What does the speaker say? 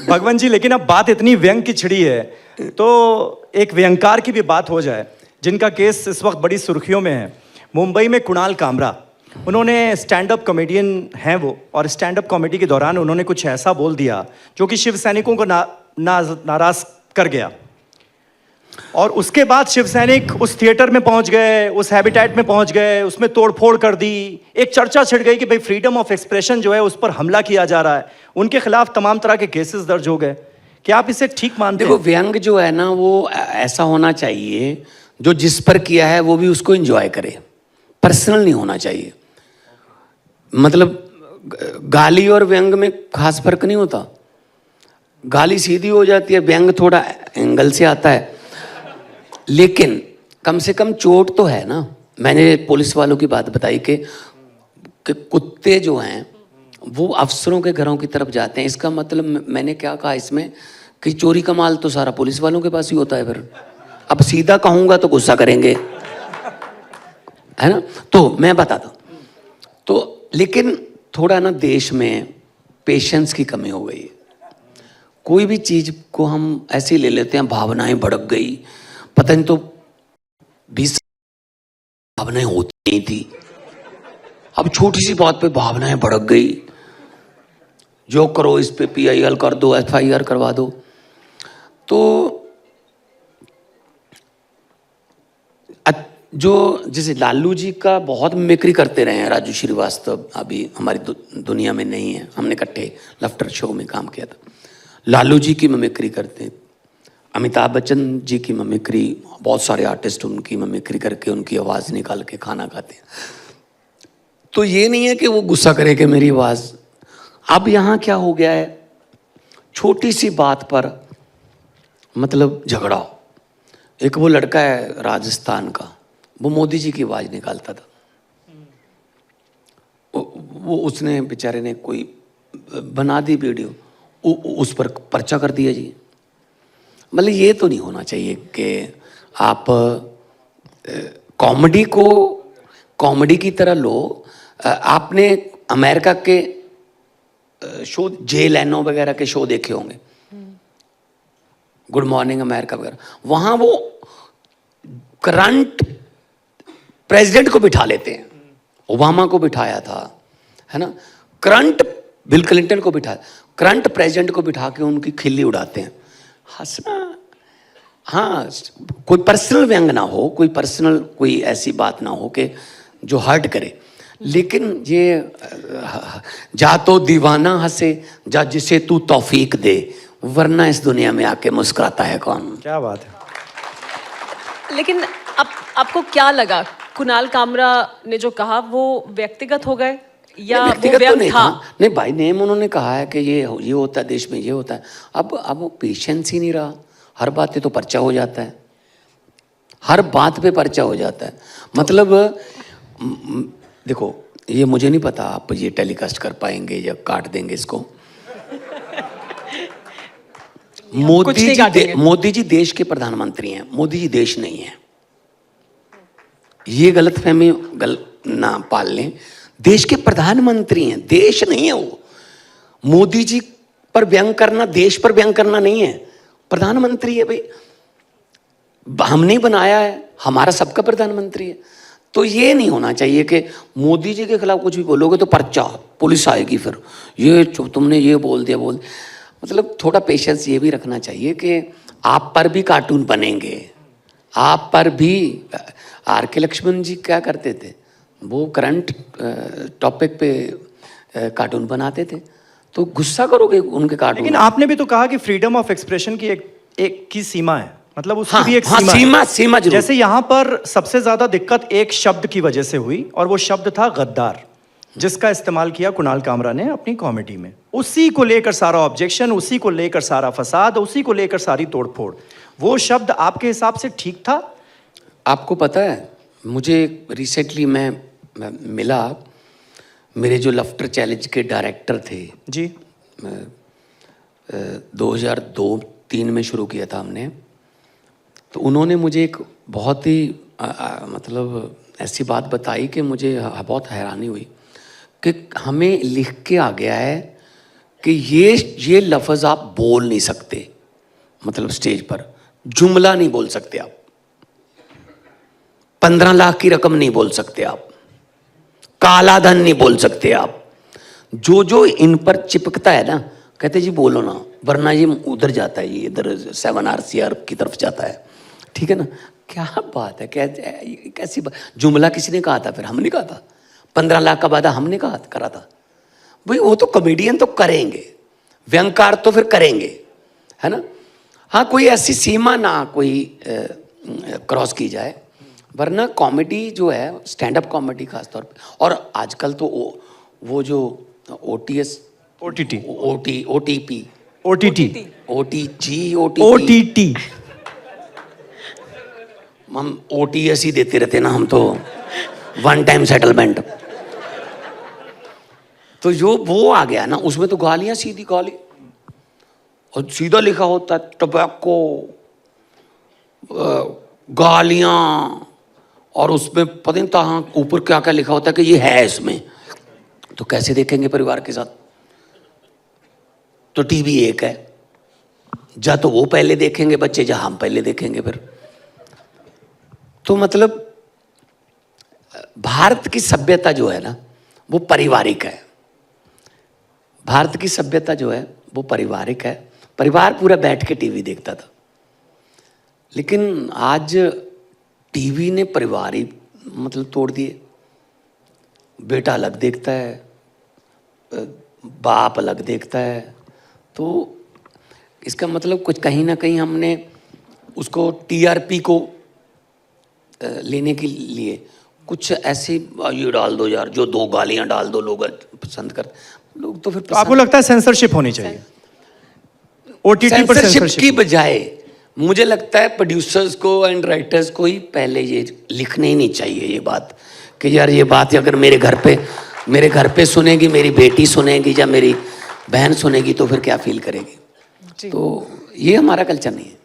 भगवान जी, लेकिन अब बात इतनी व्यंग की छिड़ी है, तो एक व्यंगकार की भी बात हो जाए, जिनका केस इस वक्त बड़ी सुर्खियों में है। मुंबई में कुणाल कामरा, उन्होंने स्टैंड अप कॉमेडियन हैं वो, और स्टैंड अप कॉमेडी के दौरान उन्होंने कुछ ऐसा बोल दिया जो कि शिव सैनिकों को नाराज कर गया। और उसके बाद शिव सैनिक उस थिएटर में पहुंच गए, उस हैबिटेट में पहुंच गए, उसमें तोड़फोड़ कर दी। एक चर्चा छिड़ गई कि भाई फ्रीडम ऑफ एक्सप्रेशन जो है उस पर हमला किया जा रहा है, उनके खिलाफ तमाम तरह के केसेस दर्ज हो गए। क्या आप इसे ठीक मानते हैं? देखो, व्यंग जो है ना, वो ऐसा होना चाहिए जो जिस पर किया है वो भी उसको एंजॉय करे, पर्सनल नहीं होना चाहिए। मतलब गाली और व्यंग में खास फर्क नहीं होता। गाली सीधी हो जाती है, व्यंग थोड़ा एंगल से आता है, लेकिन कम से कम चोट तो है ना। मैंने पुलिस वालों की बात बताई कि कुत्ते जो हैं वो अफसरों के घरों की तरफ जाते हैं। इसका मतलब मैंने क्या कहा इसमें कि चोरी का माल तो सारा पुलिस वालों के पास ही होता है। फिर अब सीधा कहूँगा तो गुस्सा करेंगे, है ना। तो मैं बताता हूँ, तो लेकिन थोड़ा ना देश में पेशेंस की कमी हो गई है। कोई भी चीज़ को हम ऐसे ही ले लेते हैं, भावनाएं भड़क गई, पता नहीं तो 20 भावनाएं होती नहीं थी, अब छोटी सी बात पे भावनाएं भड़क गई। जो करो इस पे PIL कर दो, FIR करवा दो। तो जो जैसे लालू जी का बहुत मिमिक्री करते रहे हैं राजू श्रीवास्तव, अभी हमारी दुनिया में नहीं है, हमने इकट्ठे लफ्टर शो में काम किया था। लालू जी की मिमिक्री करते हैं, अमिताभ बच्चन जी की मिमिक्री, बहुत सारे आर्टिस्ट उनकी मिमिक्री करके उनकी आवाज़ निकाल के खाना खाते हैं। तो ये नहीं है कि वो गुस्सा करे कि मेरी आवाज़। अब यहाँ क्या हो गया है, छोटी सी बात पर मतलब झगड़ा। एक वो लड़का है राजस्थान का, वो मोदी जी की आवाज़ निकालता था, वो उसने बेचारे ने कोई बना दी वीडियो, उस पर पर्चा कर दिया जी। मतलब ये तो नहीं होना चाहिए कि आप कॉमेडी को कॉमेडी की तरह लो। आपने अमेरिका के शो, जे लेनो वगैरह के शो देखे होंगे, गुड मॉर्निंग अमेरिका वगैरह, वहाँ वो करंट प्रेसिडेंट को बिठा लेते हैं। ओबामा को बिठाया था, है ना, करंट बिल क्लिंटन को बिठाया, करंट प्रेसिडेंट को बिठा के उनकी खिल्ली उड़ाते हैं। हंसना, हाँ, कोई पर्सनल व्यंग ना हो, कोई पर्सनल कोई ऐसी बात ना हो कि जो हर्ट करे, लेकिन ये जा तो दीवाना हंसे, जा जिसे तू तौफीक दे, वरना इस दुनिया में आके मुस्कुराता है कौन। क्या बात है। लेकिन आपको क्या लगा, कुणाल कामरा ने जो कहा वो व्यक्तिगत हो गए या व्यक्तिगत तो नहीं था? नहीं भाई, नेम उन्होंने कहा है कि ये होता है, देश में ये होता है। अब वो पेशेंस ही नहीं रहा, हर बात पे तो पर्चा हो जाता है, हर बात पे पर्चा हो जाता है। मतलब देखो, ये मुझे नहीं पता आप ये टेलीकास्ट कर पाएंगे या काट देंगे इसको। मोदी जी देश के प्रधानमंत्री हैं, मोदी जी देश नहीं है। ये गलतफहमी ना पाल लें, देश के प्रधानमंत्री हैं, देश नहीं है वो। मोदी जी पर व्यंग करना देश पर व्यंग करना नहीं है, प्रधानमंत्री है भाई, हमने बनाया है, हमारा सबका प्रधानमंत्री है। तो ये नहीं होना चाहिए कि मोदी जी के खिलाफ कुछ भी बोलोगे तो पर्चा, पुलिस आएगी, फिर ये तुमने ये बोल दिया। मतलब थोड़ा पेशेंस ये भी रखना चाहिए कि आप पर भी कार्टून बनेंगे, आप पर भी। RK लक्ष्मण जी क्या करते थे, वो करंट टॉपिक पे कार्टून बनाते थे, तो गुस्सा करोगे उनके कार्टून। लेकिन आपने भी तो कहा कि फ्रीडम ऑफ एक्सप्रेशन की एक की सीमा है, मतलब उसकी भी एक सीमा जरूर। जैसे यहाँ पर सबसे ज्यादा दिक्कत एक शब्द की वजह से हुई, और वो शब्द था गद्दार, जिसका इस्तेमाल किया कुणाल कामरा ने अपनी कॉमेडी में। उसी को लेकर सारा ऑब्जेक्शन, उसी को लेकर सारा फसाद, उसी को लेकर सारी तोड़फोड़। वो शब्द आपके हिसाब से ठीक था? आपको पता है, मुझे रिसेंटली मैं मिला, मेरे जो लफ्टर चैलेंज के डायरेक्टर थे जी, 2002-03 में शुरू किया था हमने, तो उन्होंने मुझे एक बहुत ही मतलब ऐसी बात बताई कि मुझे बहुत हैरानी हुई कि हमें लिख के आ गया है कि ये लफ्ज आप बोल नहीं सकते, मतलब स्टेज पर जुमला नहीं बोल सकते आप, 15 लाख की रकम नहीं बोल सकते आप, काला धन नहीं बोल सकते आप। जो इन पर चिपकता है ना, कहते जी बोलो ना, वरना ये उधर जाता है, ये इधर 7RCR की तरफ जाता है, ठीक है ना। क्या बात है, कैसी बात। जुमला किसी ने कहा था, फिर हमने कहा था। 15 लाख का वादा हमने करा था। भाई वो तो कॉमेडियन तो करेंगे, व्यंगकार तो फिर करेंगे, है ना। हाँ, कोई ऐसी सीमा ना कोई क्रॉस की जाए, वरना कॉमेडी जो है, स्टैंड अप कॉमेडी खासतौर पे, और आजकल तो वो जो OTS OTT OTP OTT OTT हम OTS ही देते रहते ना, हम तो वन टाइम सेटलमेंट। तो जो वो आ गया ना, उसमें तो गालियां, सीधी गाली, और सीधा लिखा होता है टबैको, गालियां, और उसमें पता नहीं कहाँ ऊपर क्या क्या लिखा होता है कि ये है इसमें। तो कैसे देखेंगे परिवार के साथ? तो टीवी एक है, जा तो वो पहले देखेंगे बच्चे, जा हम पहले देखेंगे फिर। तो मतलब भारत की सभ्यता जो है ना, वो पारिवारिक है। भारत की सभ्यता जो है वो पारिवारिक है। परिवार पूरा बैठ के टीवी देखता था, लेकिन आज टीवी ने परिवार ही मतलब तोड़ दिए। बेटा अलग देखता है, बाप अलग देखता है। तो इसका मतलब कुछ कहीं ना कहीं हमने उसको TRP को लेने के लिए कुछ ऐसे ये डाल दो यार, जो 2 गालियां डाल दो, लोग पसंद करते, लोग तो फिर तो आपको लगता है सेंसरशिप होनी चाहिए OTT पर? सेंसरशिप की बजाय मुझे लगता है प्रोड्यूसर्स को एंड राइटर्स को ही पहले ये लिखने ही नहीं चाहिए ये बात, कि यार ये बात अगर मेरे घर पे सुनेगी, मेरी बेटी सुनेगी या मेरी बहन सुनेगी, तो फिर क्या फील करेगी। तो ये हमारा कल्चर नहीं है।